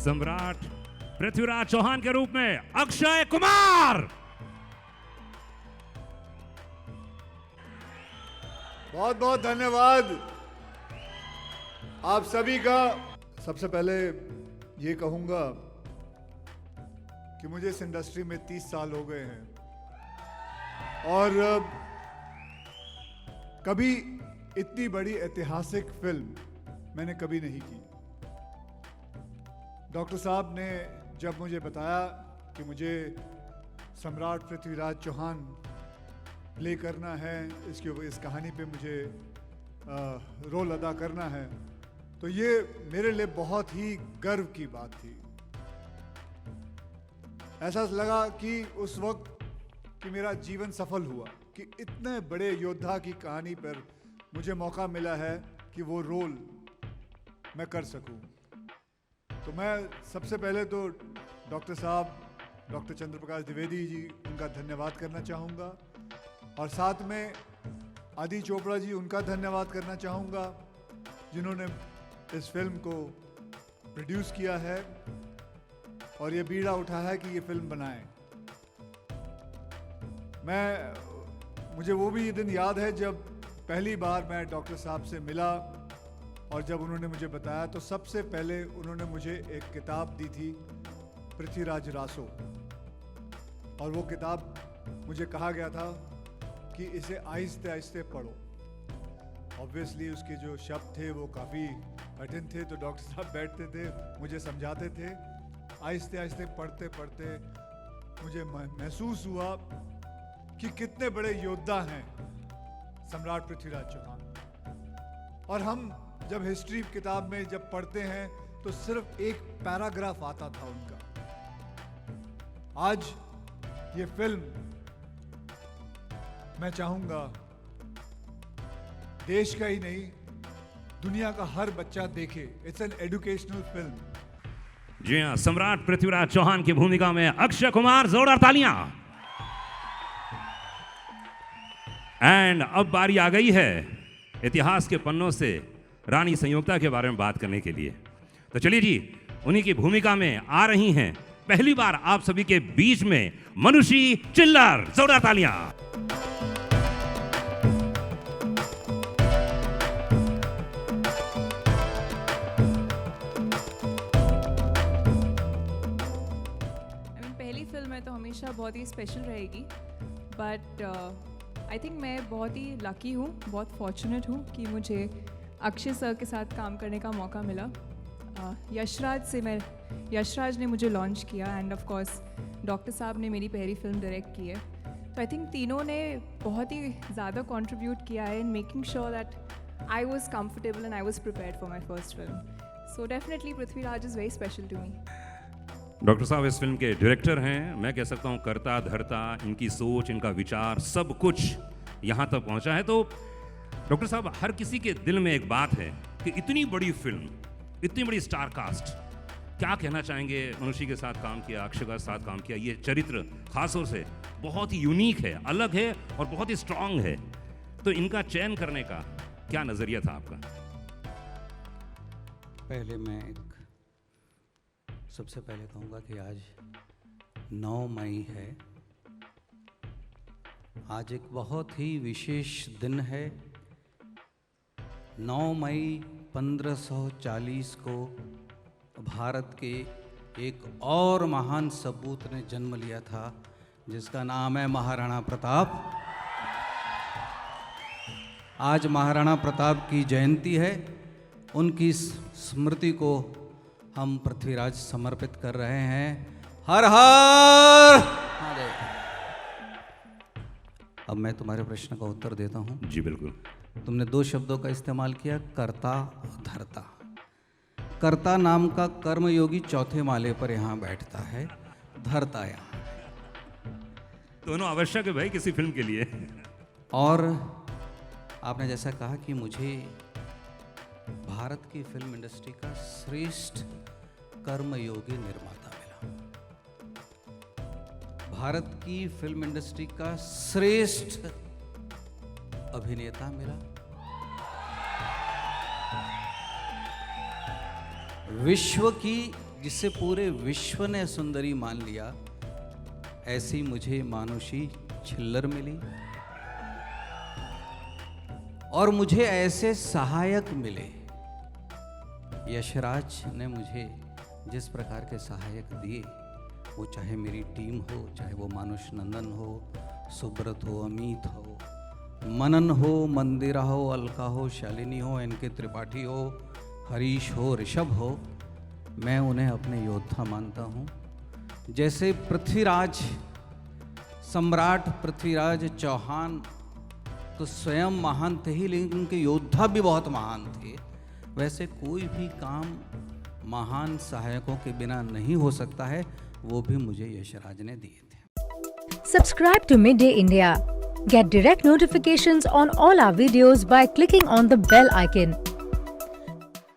सम्राट पृथ्वीराज चौहान के रूप में अक्षय कुमार। बहुत बहुत धन्यवाद आप सभी का। सबसे पहले ये कहूंगा कि मुझे इस इंडस्ट्री में 30 साल हो गए हैं और कभी इतनी बड़ी ऐतिहासिक फिल्म मैंने कभी नहीं की। डॉक्टर साहब ने जब मुझे बताया कि मुझे सम्राट पृथ्वीराज चौहान प्ले करना है, इस कहानी पे मुझे रोल अदा करना है, तो ये मेरे लिए बहुत ही गर्व की बात थी। ऐसा लगा कि उस वक्त कि मेरा जीवन सफल हुआ कि इतने बड़े योद्धा की कहानी पर मुझे मौका मिला है कि वो रोल मैं कर सकूं। तो मैं सबसे पहले तो डॉक्टर साहब, डॉक्टर चंद्र प्रकाश द्विवेदी जी, उनका धन्यवाद करना चाहूँगा और साथ में आदि चोपड़ा जी, उनका धन्यवाद करना चाहूँगा जिन्होंने इस फिल्म को प्रोड्यूस किया है और ये बीड़ा उठाया है कि ये फिल्म बनाएं। मुझे वो भी ये दिन याद है जब पहली बार मैं डॉक्टर साहब से मिला और जब उन्होंने मुझे बताया तो सबसे पहले उन्होंने मुझे एक किताब दी थी, पृथ्वीराज रासो, और वो किताब मुझे कहा गया था कि इसे आहिस्ते आहिस्ते पढ़ो। ऑब्वियसली उसके जो शब्द थे वो काफ़ी कठिन थे, तो डॉक्टर साहब बैठते थे, मुझे समझाते थे। आहिस्ते आहिस्ते पढ़ते पढ़ते मुझे महसूस हुआ कि कितने बड़े योद्धा हैं सम्राट पृथ्वीराज चौहान। और हम जब हिस्ट्री किताब में जब पढ़ते हैं तो सिर्फ एक पैराग्राफ आता था उनका। आज ये फिल्म मैं चाहूंगा देश का ही नहीं, दुनिया का हर बच्चा देखे। It's an educational film. जी हाँ, सम्राट पृथ्वीराज चौहान की भूमिका में अक्षय कुमार, जोरदार तालियां। एंड अब बारी आ गई है इतिहास के पन्नों से रानी संयोगता के बारे में बात करने के लिए। तो चलिए जी, उन्हीं की भूमिका में आ रही हैं पहली बार आप सभी के बीच में मनुषी चिल्लर। जोरदार तालियां। पहली फिल्म है तो हमेशा बहुत ही स्पेशल रहेगी, बट आई थिंक मैं बहुत ही लकी हूँ, बहुत फॉर्चुनेट हूँ कि मुझे अक्षय सर के साथ काम करने का मौका मिला। यशराज ने मुझे लॉन्च किया एंड ऑफ कोर्स डॉक्टर साहब ने मेरी पहली फिल्म डायरेक्ट की है। तो आई थिंक तीनों ने बहुत ही ज़्यादा कंट्रीब्यूट किया है in making sure that I was comfortable and I was prepared for my first film. So definitely Prithviraj is very special to me. Doctor साहब इस फिल्म के डायरेक्टर हैं। मैं कह सकता हूँ करता धरता, इनकी सोच, इनका विचार, सब कुछ यहाँ तक पहुँचा है। तो डॉक्टर साहब, हर किसी के दिल में एक बात है कि इतनी बड़ी फिल्म, इतनी बड़ी स्टार कास्ट, क्या कहना चाहेंगे? मनुष्य के साथ काम किया, अक्षय के साथ काम किया, ये चरित्र खासतौर से बहुत ही यूनिक है, अलग है और बहुत ही स्ट्रांग है। तो इनका चयन करने का क्या नजरिया था आपका? पहले मैं सबसे पहले कहूँगा कि आज 9 मई है। आज एक बहुत ही विशेष दिन है। 9 मई 1540 को भारत के एक और महान सपूत ने जन्म लिया था जिसका नाम है महाराणा प्रताप। आज महाराणा प्रताप की जयंती है। उनकी स्मृति को हम पृथ्वीराज समर्पित कर रहे हैं। हर हर महादेव। अब मैं तुम्हारे प्रश्न का उत्तर देता हूँ। जी बिल्कुल। तुमने 2 शब्दों का इस्तेमाल किया, कर्ता धर्ता। कर्ता नाम का कर्मयोगी चौथे माले पर यहाँ बैठता है, धर्ता यहाँ। दोनों आवश्यक है भाई किसी फिल्म के लिए। और आपने जैसा कहा कि मुझे भारत की फिल्म इंडस्ट्री का श्रेष्ठ कर्मयोगी निर्माता मिला, भारत की फिल्म इंडस्ट्री का श्रेष्ठ अभिनेता मिला, विश्व की जिसे पूरे विश्व ने सुंदरी मान लिया, ऐसी मुझे मानुषी छिल्लर मिली। और मुझे ऐसे सहायक मिले। यशराज ने मुझे जिस प्रकार के सहायक दिए, वो चाहे मेरी टीम हो, चाहे वो मानुष नंदन हो, सुब्रत हो, अमित हो, मनन हो, मंदिरा हो, अलका हो, शालिनी हो, एनके त्रिपाठी हो, हरीश हो, ऋषभ हो, मैं उन्हें अपने योद्धा मानता हूँ। जैसे पृथ्वीराज, सम्राट पृथ्वीराज चौहान तो स्वयं महान थे ही, लेकिन उनके योद्धा भी बहुत महान थे। वैसे कोई भी काम महान सहायकों के बिना नहीं हो सकता है, वो भी मुझे यशराज ने दिए थे। Subscribe to Midday India. Get direct notifications on all our videos by clicking on the bell icon.